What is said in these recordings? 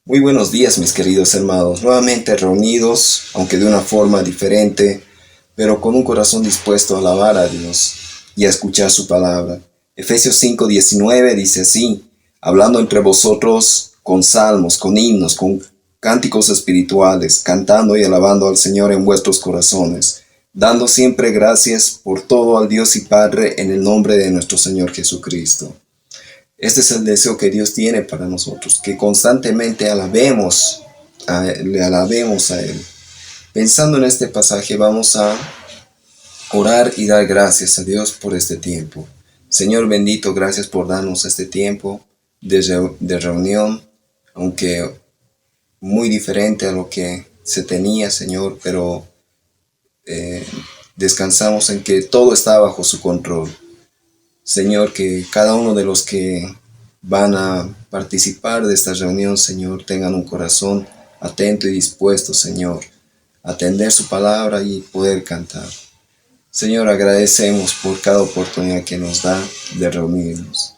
Muy buenos días, mis queridos hermanos, nuevamente reunidos, aunque de una forma diferente, pero con un corazón dispuesto a alabar a Dios y a escuchar su palabra. Efesios 5:19 dice así: hablando entre vosotros con salmos, con himnos, con cánticos espirituales, cantando y alabando al Señor en vuestros corazones, dando siempre gracias por todo al Dios y Padre en el nombre de nuestro Señor Jesucristo. Este es el deseo que Dios tiene para nosotros, que constantemente le alabemos a Él. Pensando en este pasaje, vamos a orar y dar gracias a Dios por este tiempo. Señor bendito, gracias por darnos este tiempo de reunión, aunque muy diferente a lo que se tenía, Señor, pero eh, descansamos en que todo está bajo su control. Señor, que cada uno de los que van a participar de esta reunión, Señor, tengan un corazón atento y dispuesto, Señor, a atender su palabra y poder cantar. Señor, agradecemos por cada oportunidad que nos da de reunirnos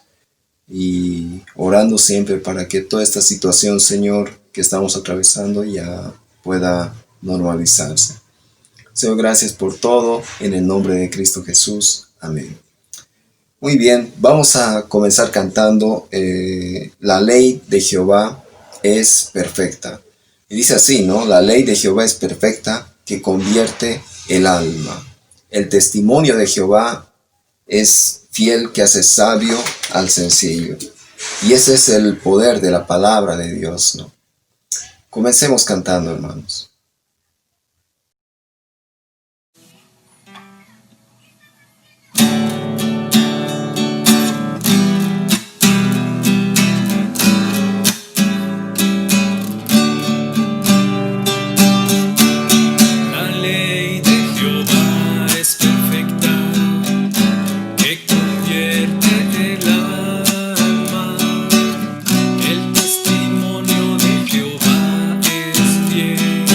y orando siempre para que toda esta situación, Señor, que estamos atravesando ya pueda normalizarse. Señor, gracias por todo, en el nombre de Cristo Jesús. Amén. Muy bien, vamos a comenzar cantando La ley de Jehová es perfecta. Y dice así, ¿no? La ley de Jehová es perfecta, que convierte el alma. El testimonio de Jehová es fiel, que hace sabio al sencillo. Y ese es el poder de la palabra de Dios, ¿no? Comencemos cantando, hermanos. La ley de Jehová es perfecta, que convierte el alma. El testimonio de Jehová es fiel,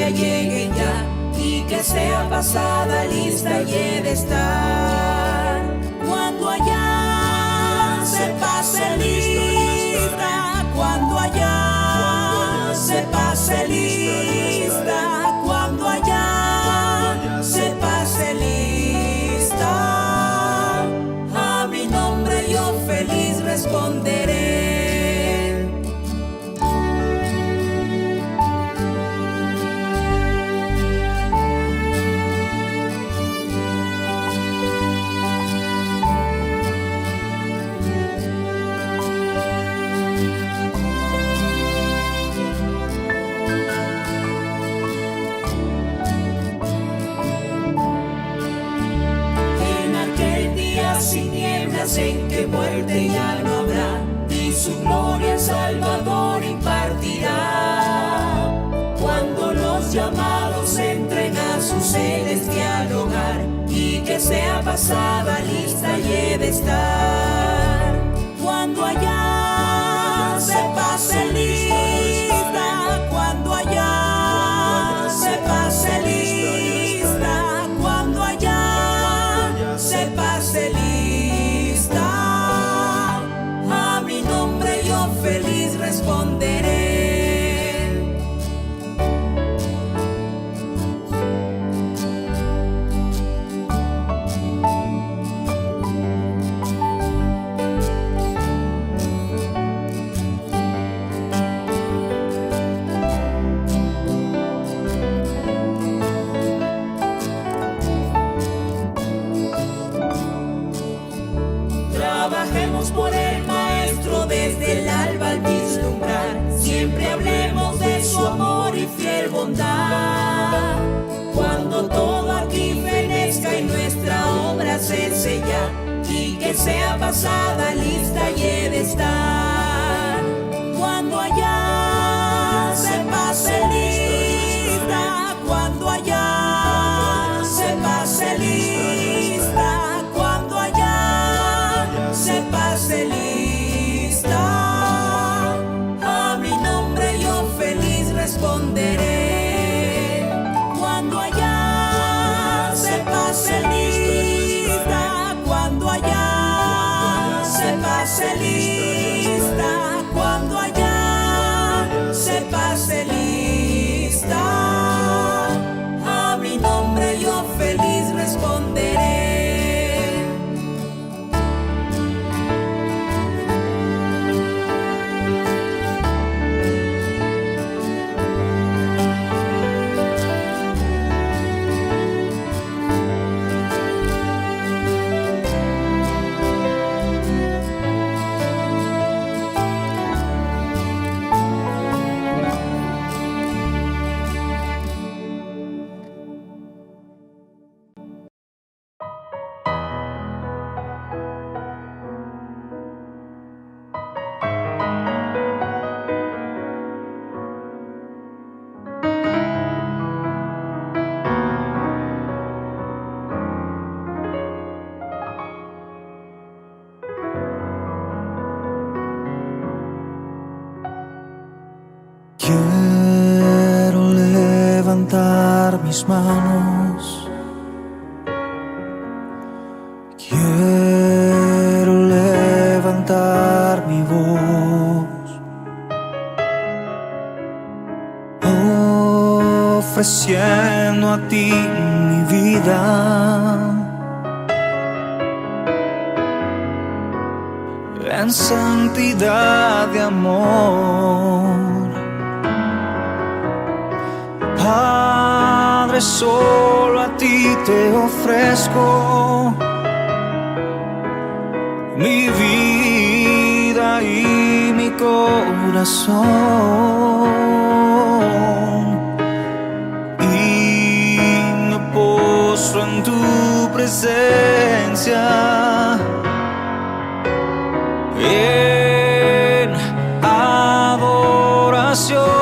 gloria lleguen ya, y que sea pasada lista y he de estar. Cuando allá se pase lista, cuando allá se pase lista, cuando allá se pase lista, a mi nombre yo feliz responderé. Sin nieblas en que muerte ya no habrá, y su gloria el Salvador impartirá. Cuando los llamados entren a su celestial hogar, y que sea pasada lista y he de estar. Cuando allá se pase lista, cuando allá se pase lista, cuando allá se pase lista, a mi nombre yo feliz responderé. Trabajemos por el Maestro desde el alba al vislumbrar, siempre hablemos de su amor y fiel bondad. Cuando todo aquí fenezca y nuestra obra se sella, y que sea pasada lista y he de estar. Cuando allá se pase lista, cuando allá se pase lista, cuando allá se pase lista, a mi nombre yo feliz responderé. Cuando allá se pase lista, cuando allá se pase lista, cuando allá se pase lista, a mi nombre yo feliz responderé. Quiero levantar mis manos, quiero levantar mi voz, ofreciendo a ti mi vida, en santidad de amor. Padre, solo a ti te ofrezco mi vida y mi corazón, y me postro en tu presencia en adoración.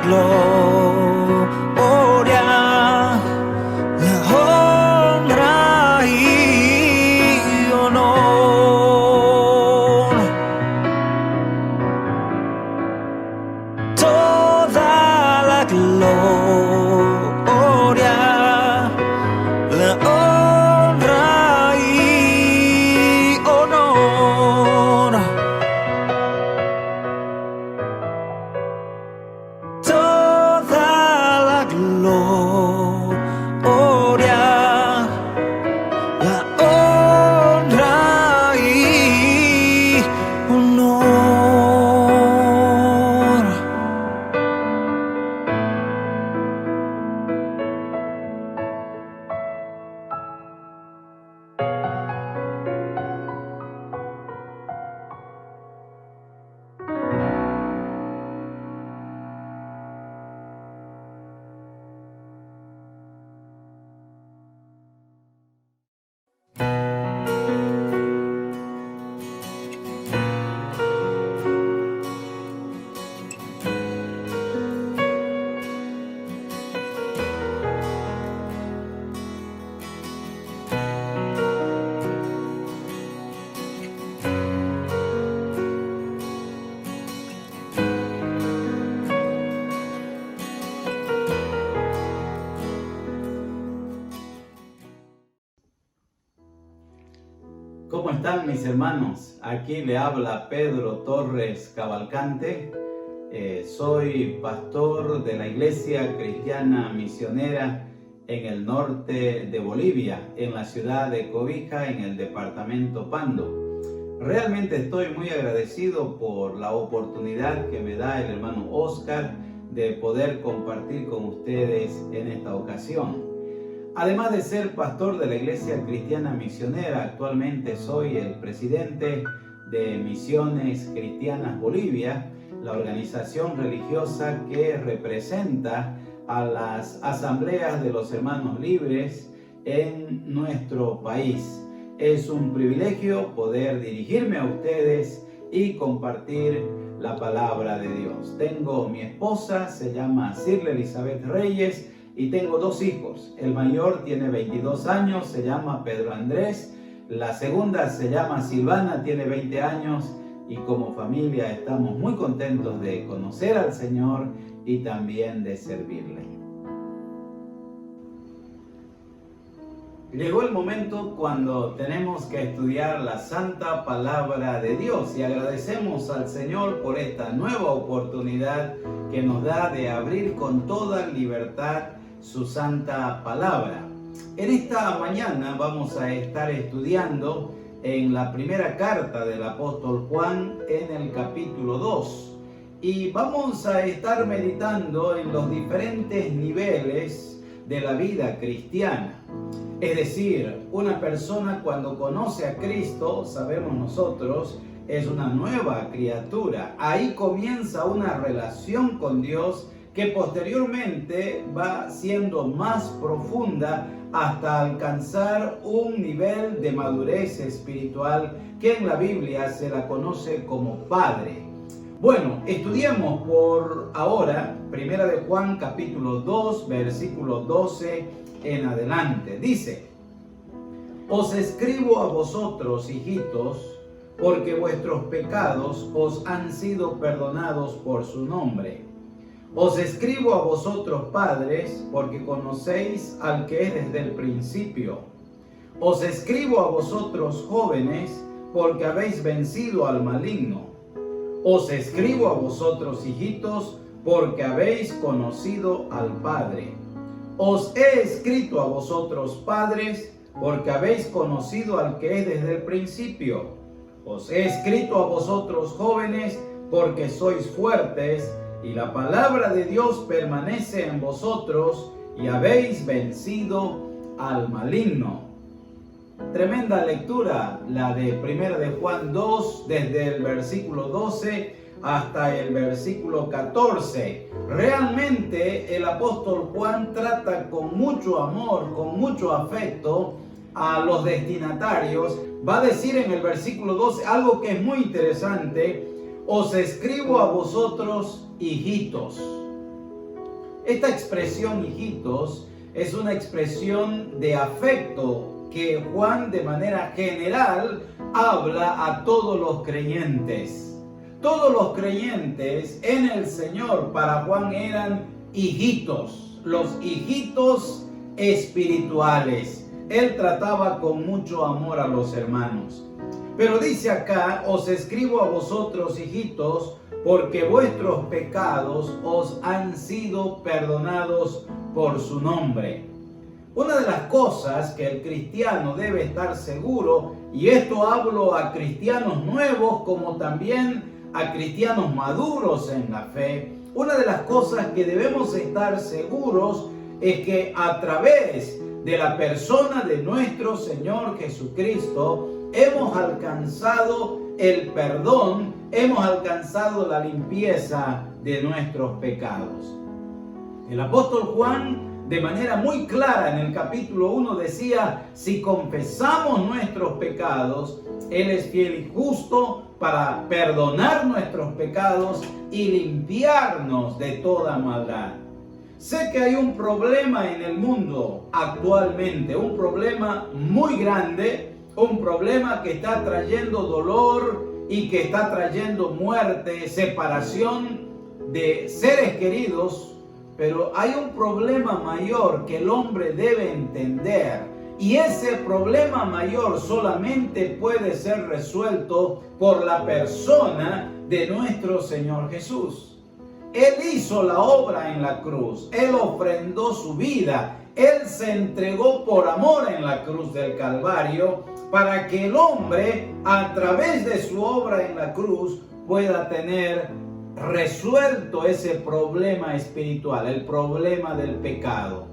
gloria, la honra y honor. Toda la gloria, la honra y honor. Toda la gloria, la honra y honor. ¿Cómo están mis hermanos? Aquí le habla Pedro Torres Cavalcante. Soy pastor de la Iglesia Cristiana Misionera en el norte de Bolivia, en la ciudad de Cobija, en el departamento Pando. Realmente estoy muy agradecido por la oportunidad que me da el hermano Oscar de poder compartir con ustedes en esta ocasión. Además de ser pastor de la Iglesia Cristiana Misionera, actualmente soy el presidente de Misiones Cristianas Bolivia, la organización religiosa que representa a las asambleas de los hermanos libres en nuestro país. Es un privilegio poder dirigirme a ustedes y compartir la palabra de Dios. Tengo mi esposa, se llama Cirla Elizabeth Reyes, y tengo dos hijos. El mayor tiene 22 años, se llama Pedro Andrés. La segunda se llama Silvana, tiene 20 años. Y como familia estamos muy contentos de conocer al Señor y también de servirle. Llegó el momento cuando tenemos que estudiar la santa palabra de Dios y agradecemos al Señor por esta nueva oportunidad que nos da de abrir con toda libertad su santa palabra. En esta mañana vamos a estar estudiando en la primera carta del apóstol Juan en el capítulo 2 y vamos a estar meditando en los diferentes niveles de la vida cristiana. Es decir, una persona cuando conoce a Cristo, sabemos nosotros, es una nueva criatura. Ahí comienza una relación con Dios que posteriormente va siendo más profunda hasta alcanzar un nivel de madurez espiritual que en la Biblia se la conoce como Padre. Bueno, estudiemos por ahora 1 de Juan capítulo 2, versículo 12 en adelante. Dice: Os escribo a vosotros, hijitos, porque vuestros pecados os han sido perdonados por su nombre. Os escribo a vosotros, padres, porque conocéis al que es desde el principio. Os escribo a vosotros, jóvenes, porque habéis vencido al maligno. Os escribo a vosotros, hijitos, porque habéis conocido al Padre. Os he escrito a vosotros, padres, porque habéis conocido al que es desde el principio. Os he escrito a vosotros, jóvenes, porque sois fuertes, y la palabra de Dios permanece en vosotros, y habéis vencido al maligno. Tremenda lectura, la de 1 de Juan 2, desde el versículo 12 hasta el versículo 14. Realmente el apóstol Juan trata con mucho amor, con mucho afecto a los destinatarios. Va a decir en el versículo 12 algo que es muy interesante: os escribo a vosotros, hijitos. Esta expresión hijitos es una expresión de afecto que Juan de manera general habla a todos los creyentes. Todos los creyentes en el Señor para Juan eran hijitos, los hijitos espirituales. Él trataba con mucho amor a los hermanos. Pero dice acá, os escribo a vosotros, hijitos, porque vuestros pecados os han sido perdonados por su nombre. Una de las cosas que el cristiano debe estar seguro, y esto hablo a cristianos nuevos como también a cristianos maduros en la fe, una de las cosas que debemos estar seguros es que a través de la persona de nuestro Señor Jesucristo hemos alcanzado el perdón, hemos alcanzado la limpieza de nuestros pecados. El apóstol Juan, de manera muy clara en el capítulo 1 decía, si confesamos nuestros pecados, Él es fiel y justo para perdonar nuestros pecados y limpiarnos de toda maldad. Sé que hay un problema en el mundo actualmente, un problema muy grande, un problema que está trayendo dolor y que está trayendo muerte, separación de seres queridos, pero hay un problema mayor que el hombre debe entender, y ese problema mayor solamente puede ser resuelto por la persona de nuestro Señor Jesús. Él hizo la obra en la cruz, Él ofrendó su vida, Él se entregó por amor en la cruz del Calvario para que el hombre, a través de su obra en la cruz, pueda tener resuelto ese problema espiritual, el problema del pecado.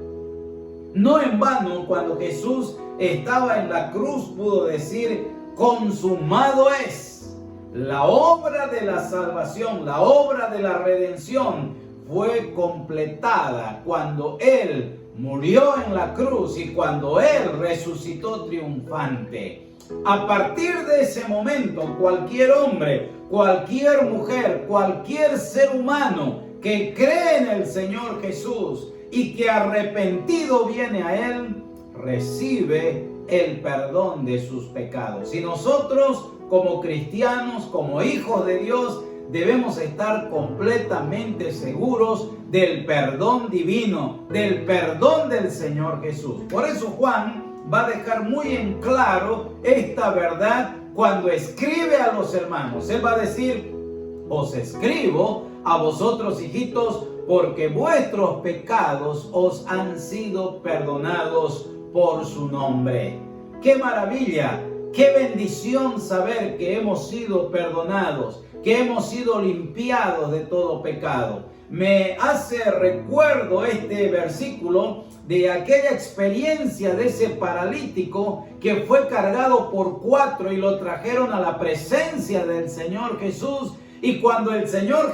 No en vano, cuando Jesús estaba en la cruz, pudo decir, consumado es. La obra de la salvación, la obra de la redención fue completada cuando Él murió en la cruz y cuando Él resucitó triunfante. A partir de ese momento, cualquier hombre, cualquier mujer, cualquier ser humano que cree en el Señor Jesús y que arrepentido viene a Él, recibe el perdón de sus pecados. Y nosotros, como cristianos, como hijos de Dios, debemos estar completamente seguros del perdón divino, del perdón del Señor Jesús. Por eso Juan va a dejar muy en claro esta verdad cuando escribe a los hermanos. Él va a decir, os escribo a vosotros, hijitos, porque vuestros pecados os han sido perdonados por su nombre. ¡Qué maravilla! ¡Qué bendición saber que hemos sido perdonados, que hemos sido limpiados de todo pecado! Me hace recuerdo este versículo de aquella experiencia de ese paralítico que fue cargado por 4 y lo trajeron a la presencia del Señor Jesús. Y cuando el Señor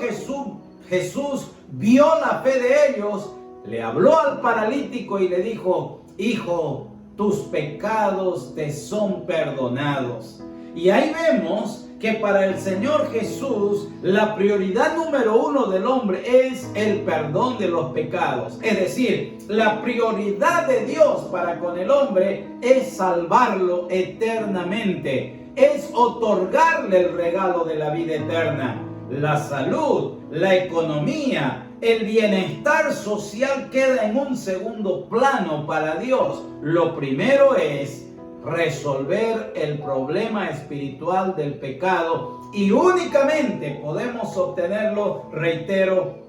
Jesús vio la fe de ellos, le habló al paralítico y le dijo, hijo, tus pecados te son perdonados. Y ahí vemos que para el Señor Jesús la prioridad número 1 del hombre es el perdón de los pecados. Es decir, la prioridad de Dios para con el hombre es salvarlo eternamente, es otorgarle el regalo de la vida eterna. La salud, la economía, el bienestar social queda en un segundo plano para Dios. Lo primero es resolver el problema espiritual del pecado, y únicamente podemos obtenerlo, reitero,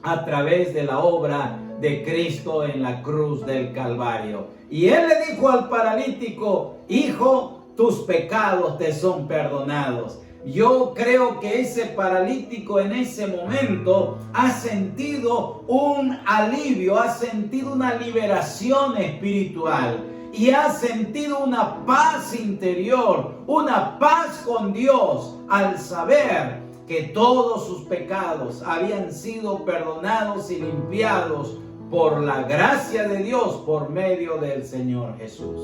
a través de la obra de Cristo en la cruz del Calvario. Y Él le dijo al paralítico, hijo, tus pecados te son perdonados. Yo creo que ese paralítico en ese momento ha sentido un alivio, ha sentido una liberación espiritual y ha sentido una paz interior, una paz con Dios al saber que todos sus pecados habían sido perdonados y limpiados por la gracia de Dios por medio del Señor Jesús.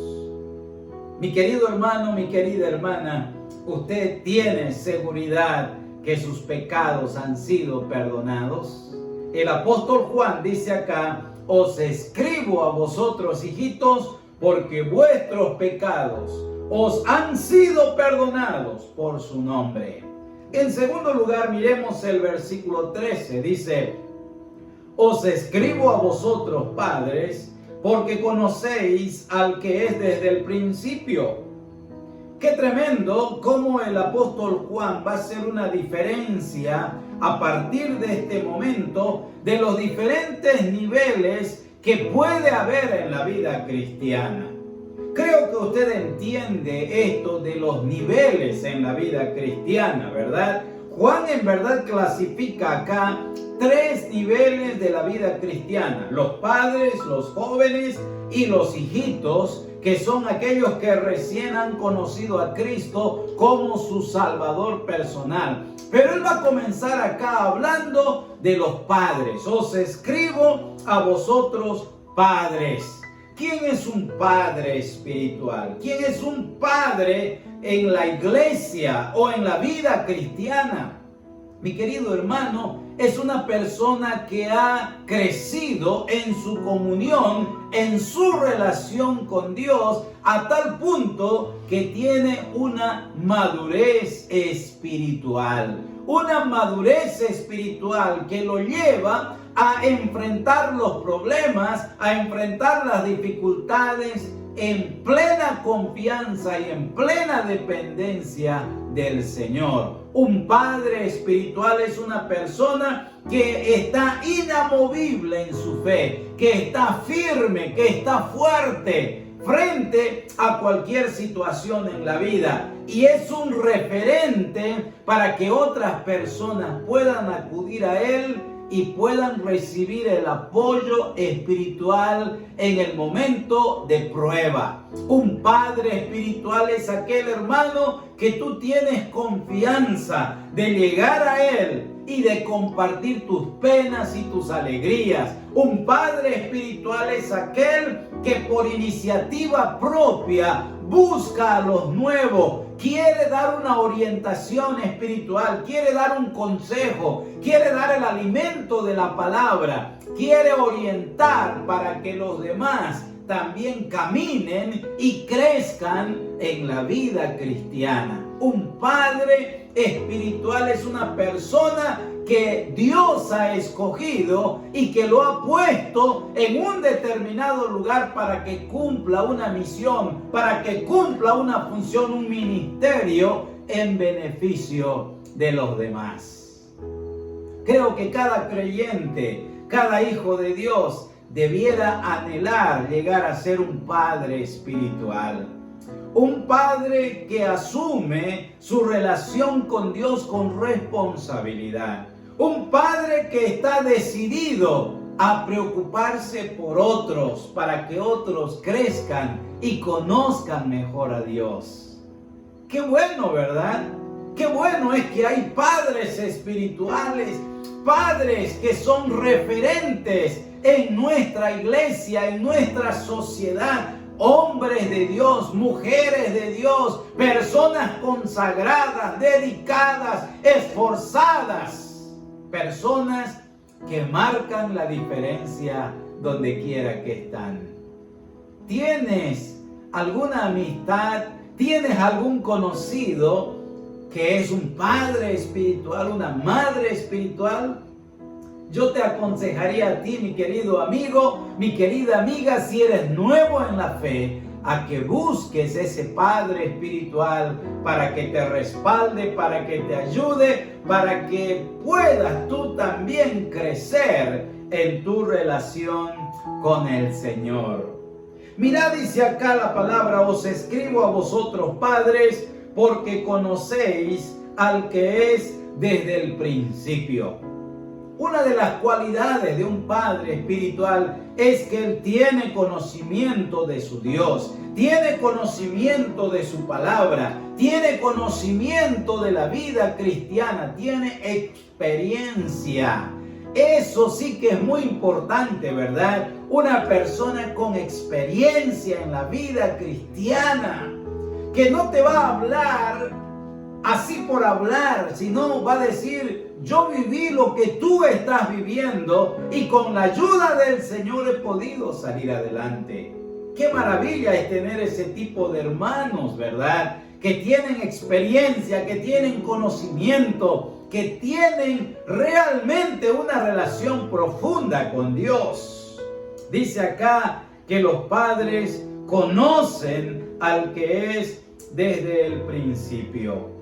Mi querido hermano, mi querida hermana, ¿usted tiene seguridad que sus pecados han sido perdonados? el apóstol Juan dice acá: os escribo a vosotros, hijitos, porque vuestros pecados os han sido perdonados por su nombre. En segundo lugar, miremos el versículo 13. Dice: os escribo a vosotros, padres, porque conocéis al que es desde el principio. Qué tremendo cómo el apóstol Juan va a hacer una diferencia a partir de este momento de los diferentes niveles que puede haber en la vida cristiana. Creo que usted entiende esto de los niveles en la vida cristiana, ¿verdad? Juan en verdad clasifica acá 3 niveles de la vida cristiana: los padres, los jóvenes y los hijitos, que son aquellos que recién han conocido a Cristo como su Salvador personal. Pero él va a comenzar acá hablando de los padres. Os escribo a vosotros, padres. ¿Quién es un padre espiritual? ¿Quién es un padre en la iglesia o en la vida cristiana? Mi querido hermano, es una persona que ha crecido en su comunión, en su relación con Dios, a tal punto que tiene una madurez espiritual. Una madurez espiritual que lo lleva a enfrentar los problemas, a enfrentar las dificultades en plena confianza y en plena dependencia del Señor. Un padre espiritual es una persona que está inamovible en su fe, que está firme, que está fuerte frente a cualquier situación en la vida, y es un referente para que otras personas puedan acudir a él y puedan recibir el apoyo espiritual en el momento de prueba. Un padre espiritual es aquel hermano que tú tienes confianza de llegar a él y de compartir tus penas y tus alegrías. Un padre espiritual es aquel que por iniciativa propia busca a los nuevos, quiere dar una orientación espiritual, quiere dar un consejo, quiere dar el alimento de la palabra, quiere orientar para que los demás también caminen y crezcan en la vida cristiana. Un padre espiritual es una persona que Dios ha escogido y que lo ha puesto en un determinado lugar para que cumpla una misión, para que cumpla una función, un ministerio en beneficio de los demás. Creo que cada creyente, cada hijo de Dios debiera anhelar llegar a ser un padre espiritual. Un padre que asume su relación con Dios con responsabilidad. Un padre que está decidido a preocuparse por otros para que otros crezcan y conozcan mejor a Dios. Qué bueno, ¿verdad? Qué bueno es que hay padres espirituales, padres que son referentes en nuestra iglesia, en nuestra sociedad. Hombres de Dios, mujeres de Dios, personas consagradas, dedicadas, esforzadas, personas que marcan la diferencia donde quiera que están. ¿Tienes alguna amistad? ¿Tienes algún conocido que es un padre espiritual, una madre espiritual? Yo te aconsejaría a ti, mi querido amigo, mi querida amiga, si eres nuevo en la fe, a que busques ese padre espiritual para que te respalde, para que te ayude, para que puedas tú también crecer en tu relación con el Señor. Mirad, dice acá la palabra: os escribo a vosotros, padres, porque conocéis al que es desde el principio. Una de las cualidades de un padre espiritual es que él tiene conocimiento de su Dios, tiene conocimiento de su palabra, tiene conocimiento de la vida cristiana, tiene experiencia. Eso sí que es muy importante, ¿verdad? Una persona con experiencia en la vida cristiana, que no te va a hablar así por hablar, sino va a decir, yo viví lo que tú estás viviendo y con la ayuda del Señor he podido salir adelante. Qué maravilla es tener ese tipo de hermanos, ¿verdad? Que tienen experiencia, que tienen conocimiento, que tienen realmente una relación profunda con Dios. Dice acá que los padres conocen al que es desde el principio.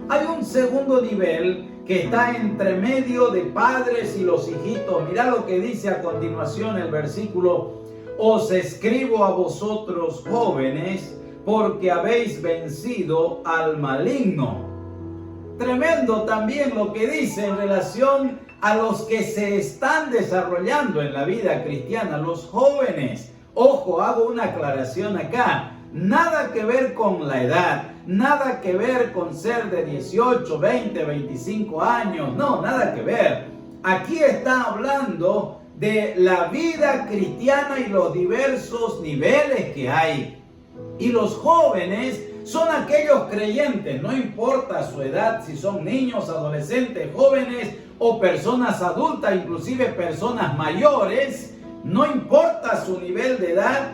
Hay un segundo nivel que está entre medio de padres y los hijitos. Mirá lo que dice a continuación el versículo: os escribo a vosotros jóvenes, porque habéis vencido al maligno. Tremendo también lo que dice en relación a los que se están desarrollando en la vida cristiana, los jóvenes. Ojo, hago una aclaración acá. Nada que ver con la edad, nada que ver con ser de 18, 20, 25 años. No, nada que ver. Aquí está hablando de la vida cristiana y los diversos niveles que hay. Y los jóvenes son aquellos creyentes, no importa su edad, si son niños, adolescentes, jóvenes o personas adultas, inclusive personas mayores, no importa su nivel de edad,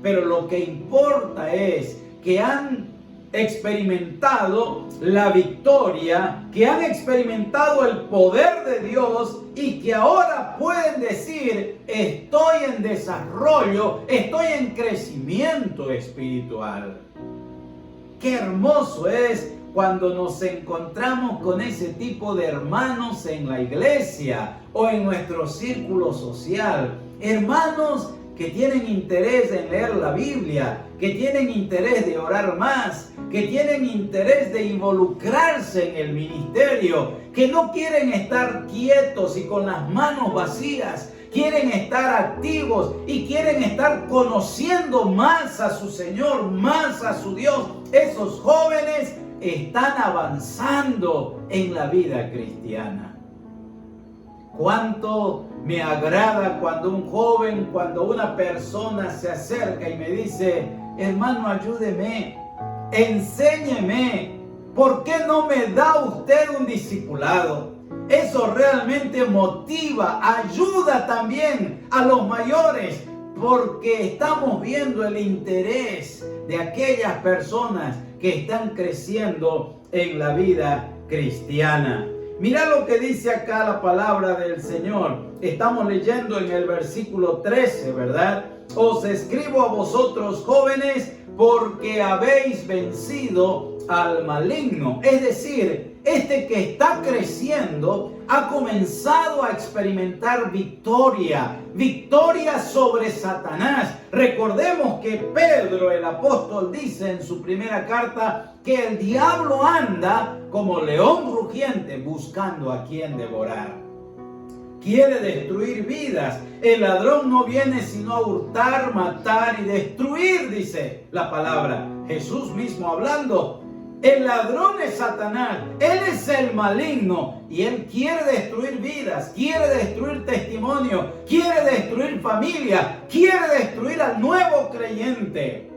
pero lo que importa es que han experimentado la victoria, que han experimentado el poder de Dios y que ahora pueden decir, estoy en desarrollo, estoy en crecimiento espiritual. Qué hermoso es cuando nos encontramos con ese tipo de hermanos en la iglesia o en nuestro círculo social. Hermanos que tienen interés en leer la Biblia, que tienen interés de orar más, que tienen interés de involucrarse en el ministerio, que no quieren estar quietos y con las manos vacías, quieren estar activos y quieren estar conociendo más a su Señor, más a su Dios. Esos jóvenes están avanzando en la vida cristiana. Cuánto me agrada cuando un joven, cuando una persona se acerca y me dice, hermano, ayúdeme, enséñeme, ¿por qué no me da usted un discipulado? Eso realmente motiva, ayuda también a los mayores, porque estamos viendo el interés de aquellas personas que están creciendo en la vida cristiana. Mira lo que dice acá la palabra del Señor. Estamos leyendo en el versículo 13, ¿verdad? Os escribo a vosotros jóvenes porque habéis vencido al maligno. Es decir, este que está creciendo ha comenzado a experimentar victoria sobre Satanás. Recordemos que Pedro, el apóstol, dice en su primera carta que el diablo anda como león rugiente buscando a quien devorar. Quiere destruir vidas. El ladrón no viene sino a hurtar, matar y destruir, dice la palabra. Jesús mismo hablando. El ladrón es Satanás, él es el maligno y él quiere destruir vidas, quiere destruir testimonio, quiere destruir familia, quiere destruir al nuevo creyente.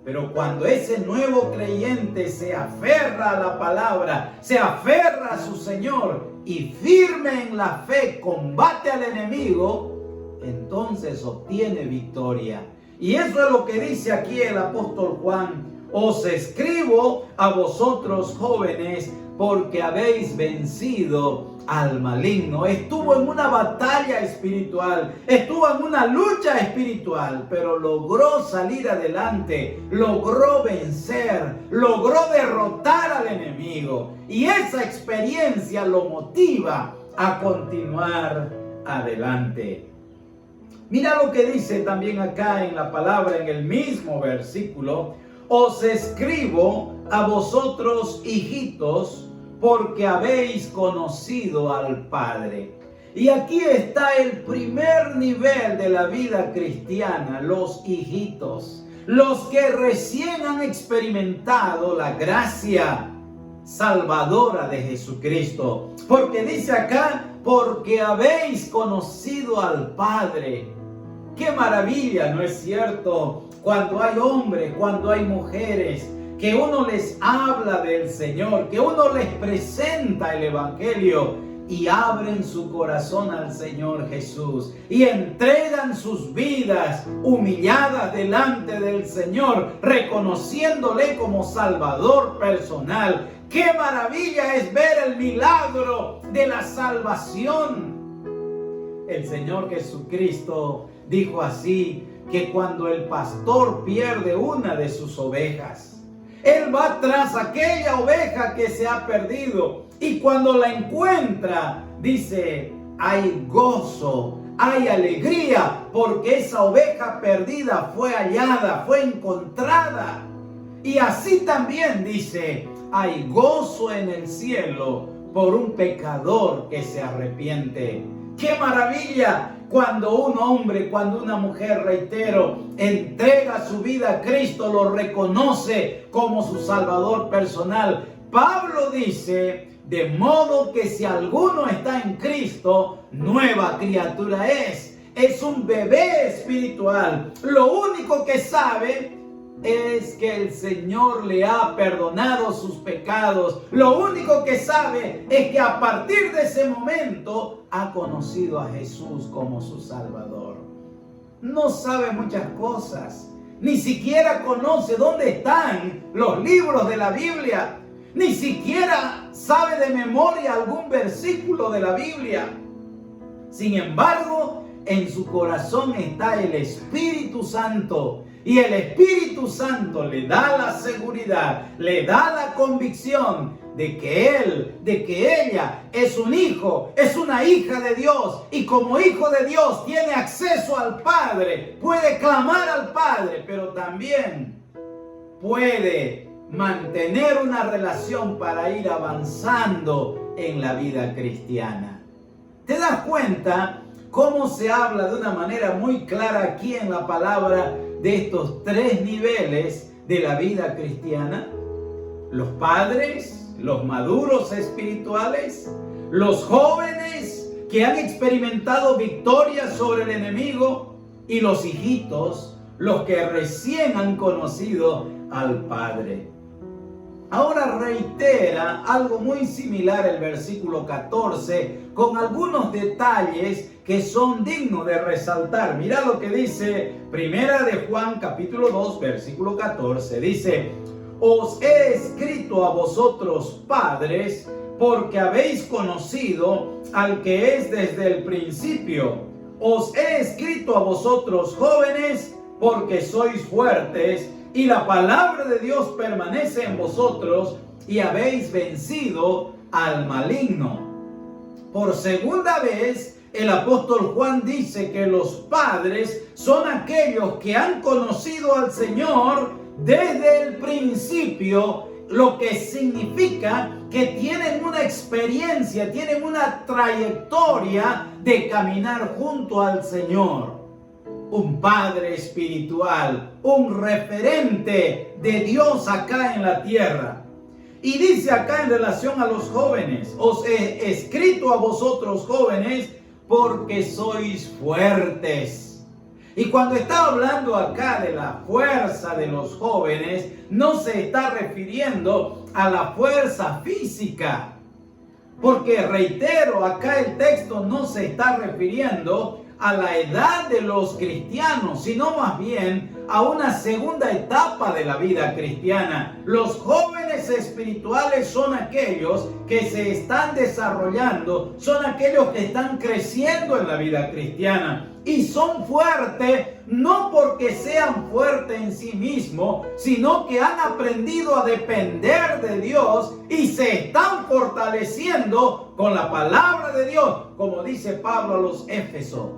Pero cuando ese nuevo creyente se aferra a la palabra, se aferra a su Señor y firme en la fe combate al enemigo, entonces obtiene victoria. Y eso es lo que dice aquí el apóstol Juan. Os escribo a vosotros jóvenes porque habéis vencido al maligno. Estuvo en una batalla espiritual, estuvo en una lucha espiritual, pero logró salir adelante, logró vencer, logró derrotar al enemigo. Y esa experiencia lo motiva a continuar adelante. Mira lo que dice también acá en la palabra, en el mismo versículo. Os escribo a vosotros, hijitos, porque habéis conocido al Padre. Y aquí está el primer nivel de la vida cristiana, los hijitos, los que recién han experimentado la gracia salvadora de Jesucristo. Porque dice acá, porque habéis conocido al Padre. ¡Qué maravilla!, ¿no es cierto? Cuando hay hombres, cuando hay mujeres que uno les habla del Señor, que uno les presenta el Evangelio y abren su corazón al Señor Jesús y entregan sus vidas humilladas delante del Señor, reconociéndole como Salvador personal. ¡Qué maravilla es ver el milagro de la salvación! El Señor Jesucristo dijo así, que cuando el pastor pierde una de sus ovejas, Él va tras aquella oveja que se ha perdido, y cuando la encuentra, dice, hay gozo, hay alegría, porque esa oveja perdida fue hallada, fue encontrada. Y así también dice, hay gozo en el cielo por un pecador que se arrepiente. ¡Qué maravilla! Cuando un hombre, cuando una mujer, reitero, entrega su vida a Cristo, lo reconoce como su Salvador personal. Pablo dice, de modo que si alguno está en Cristo, nueva criatura es. Es un bebé espiritual. Lo único que sabe es que el Señor le ha perdonado sus pecados. Lo único que sabe es que a partir de ese momento ha conocido a Jesús como su Salvador. No sabe muchas cosas. Ni siquiera conoce dónde están los libros de la Biblia. Ni siquiera sabe de memoria algún versículo de la Biblia. Sin embargo, en su corazón está el Espíritu Santo. Y el Espíritu Santo le da la seguridad, le da la convicción de que él, de que ella es un hijo, es una hija de Dios. Y como hijo de Dios tiene acceso al Padre, puede clamar al Padre, pero también puede mantener una relación para ir avanzando en la vida cristiana. ¿Te das cuenta cómo se habla de una manera muy clara aquí en la palabra de estos tres niveles de la vida cristiana? Los padres, los maduros espirituales, los jóvenes que han experimentado victoria sobre el enemigo, y los hijitos, los que recién han conocido al Padre. Ahora reitera algo muy similar el versículo 14, con algunos detalles que son dignos de resaltar. Mira lo que dice Primera de Juan capítulo 2 versículo 14. Dice, os he escrito a vosotros padres, porque habéis conocido al que es desde el principio. Os he escrito a vosotros jóvenes, porque sois fuertes, y la palabra de Dios permanece en vosotros, y habéis vencido al maligno. Por segunda vez, el apóstol Juan dice que los padres son aquellos que han conocido al Señor desde el principio, lo que significa que tienen una experiencia, tienen una trayectoria de caminar junto al Señor. Un padre espiritual, un referente de Dios acá en la tierra. Y dice acá en relación a los jóvenes, os he escrito a vosotros jóvenes porque sois fuertes. Y cuando está hablando acá de la fuerza de los jóvenes, no se está refiriendo a la fuerza física. Porque reitero, acá el texto no se está refiriendo a la edad de los cristianos, sino más bien a una segunda etapa de la vida cristiana. Los jóvenes espirituales son aquellos que se están desarrollando, son aquellos que están creciendo en la vida cristiana y son fuertes no porque sean fuertes en sí mismos, sino que han aprendido a depender de Dios y se están fortaleciendo con la palabra de Dios, como dice Pablo a los Éfesos.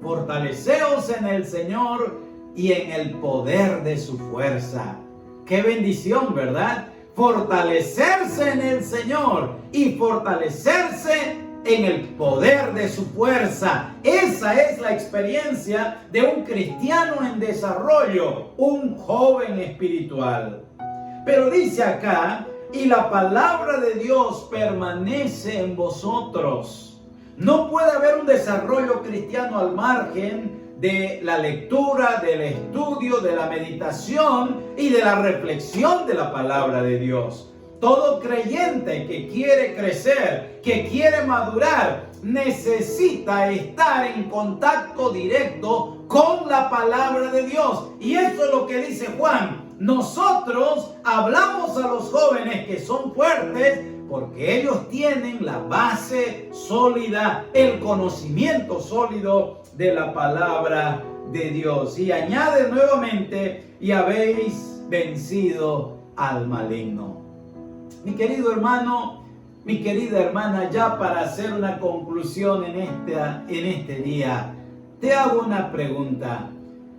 Fortaleceos en el Señor y en el poder de su fuerza. ¡Qué bendición!, ¿verdad? Fortalecerse en el Señor y fortalecerse en el poder de su fuerza. Esa es la experiencia de un cristiano en desarrollo, un joven espiritual. Pero dice acá, y la palabra de Dios permanece en vosotros. No puede haber un desarrollo cristiano al margen de la lectura, del estudio, de la meditación y de la reflexión de la palabra de Dios. Todo creyente que quiere crecer, que quiere madurar, necesita estar en contacto directo con la palabra de Dios. Y eso es lo que dice Juan. Nosotros hablamos a los jóvenes que son fuertes porque ellos tienen la base sólida, el conocimiento sólido de la palabra de Dios. Y añade nuevamente, y habéis vencido al maligno. Mi querido hermano, mi querida hermana, ya para hacer una conclusión en este día, te hago una pregunta.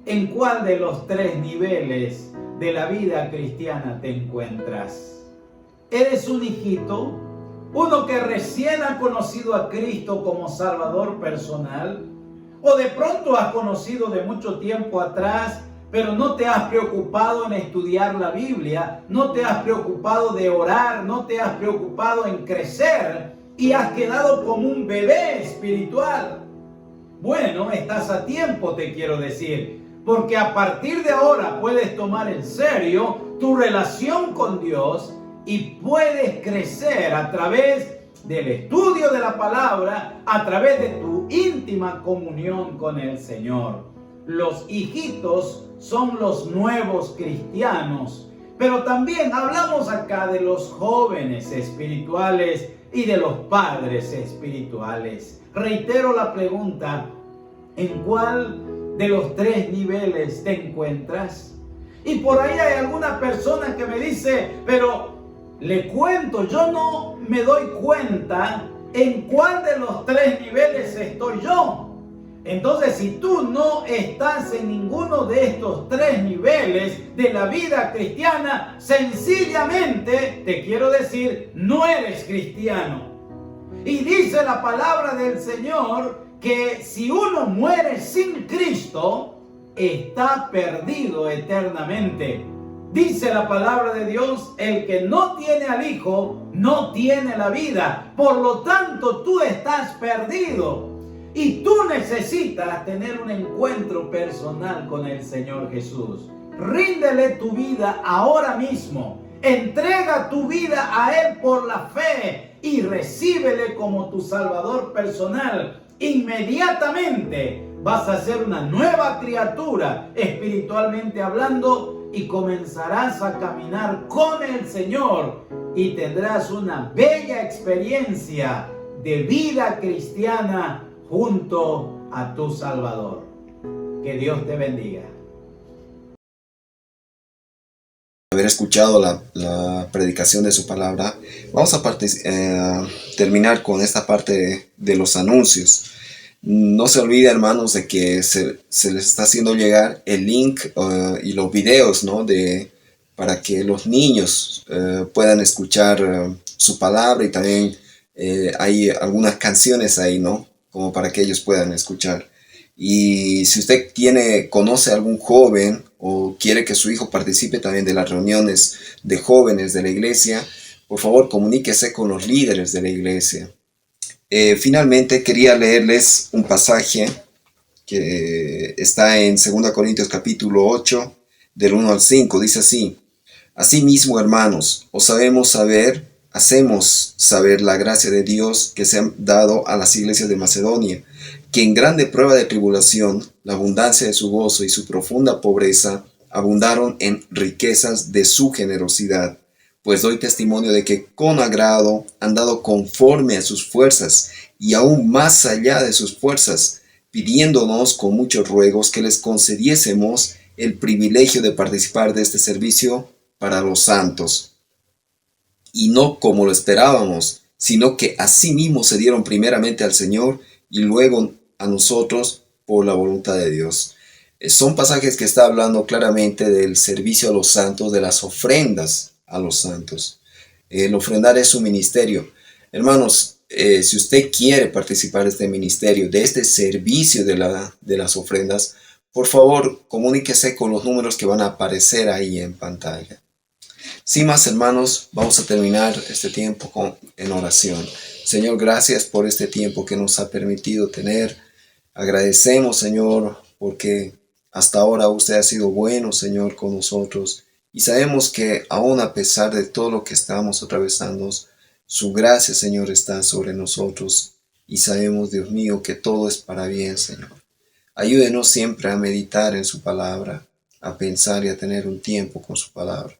¿En cuál de los 3 niveles de la vida cristiana te encuentras? ¿Eres un hijito? ¿Uno que recién ha conocido a Cristo como Salvador personal? ¿O de pronto has conocido de mucho tiempo atrás, pero no te has preocupado en estudiar la Biblia, no te has preocupado de orar, no te has preocupado en crecer y has quedado como un bebé espiritual? Bueno, estás a tiempo, te quiero decir, porque a partir de ahora puedes tomar en serio tu relación con Dios y puedes crecer a través del estudio de la palabra, a través de tu íntima comunión con el Señor. Los hijitos son los nuevos cristianos, pero también hablamos acá de los jóvenes espirituales y de los padres espirituales. Reitero la pregunta, ¿en cuál de los 3 niveles te encuentras? Y por ahí hay alguna persona que me dice, pero le cuento, yo no me doy cuenta en cuál de los 3 niveles estoy yo. Entonces, si tú no estás en ninguno de estos 3 niveles de la vida cristiana, sencillamente, te quiero decir, no eres cristiano. Y dice la palabra del Señor que si uno muere sin Cristo, está perdido eternamente. Dice la palabra de Dios, el que no tiene al Hijo, no tiene la vida. Por lo tanto, tú estás perdido. Y tú necesitas tener un encuentro personal con el Señor Jesús. Ríndele tu vida ahora mismo. Entrega tu vida a Él por la fe y recíbele como tu Salvador personal. Inmediatamente vas a ser una nueva criatura espiritualmente hablando y comenzarás a caminar con el Señor y tendrás una bella experiencia de vida cristiana junto a tu Salvador. Que Dios te bendiga. Haber escuchado la predicación de su palabra, vamos a terminar con esta parte de los anuncios. No se olvide, hermanos, de que se les está haciendo llegar el link y los videos, ¿no? Para que los niños puedan escuchar su palabra, y también hay algunas canciones ahí, ¿no? Como para que ellos puedan escuchar. Y si usted conoce a algún joven o quiere que su hijo participe también de las reuniones de jóvenes de la iglesia, por favor comuníquese con los líderes de la iglesia. Finalmente quería leerles un pasaje que está en 2 Corintios capítulo 8, del 1 al 5. Dice así: Asimismo, hermanos, hacemos saber la gracia de Dios que se ha dado a las iglesias de Macedonia, que en grande prueba de tribulación, la abundancia de su gozo y su profunda pobreza abundaron en riquezas de su generosidad. Pues doy testimonio de que con agrado han dado conforme a sus fuerzas y aún más allá de sus fuerzas, pidiéndonos con muchos ruegos que les concediésemos el privilegio de participar de este servicio para los santos. Y no como lo esperábamos, sino que asimismo se dieron primeramente al Señor y luego a nosotros por la voluntad de Dios. Son pasajes que está hablando claramente del servicio a los santos, de las ofrendas a los santos. El ofrendar es un ministerio. Hermanos, si usted quiere participar de este ministerio, de este servicio de las ofrendas, por favor, comuníquese con los números que van a aparecer ahí en pantalla. Sin más, hermanos, vamos a terminar este tiempo en oración. Señor, gracias por este tiempo que nos ha permitido tener. Agradecemos, Señor, porque hasta ahora usted ha sido bueno, Señor, con nosotros. Y sabemos que aún a pesar de todo lo que estamos atravesando, su gracia, Señor, está sobre nosotros. Y sabemos, Dios mío, que todo es para bien, Señor. Ayúdenos siempre a meditar en su palabra, a pensar y a tener un tiempo con su palabra.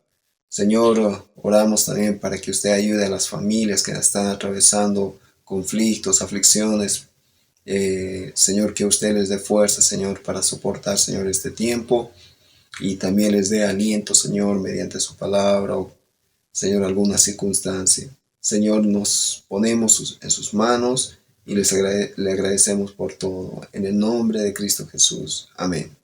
Señor, oramos también para que usted ayude a las familias que están atravesando conflictos, aflicciones. Señor, que usted les dé fuerza, Señor, para soportar, Señor, este tiempo. Y también les dé aliento, Señor, mediante su palabra o, Señor, alguna circunstancia. Señor, nos ponemos en sus manos y le agradecemos por todo. En el nombre de Cristo Jesús. Amén.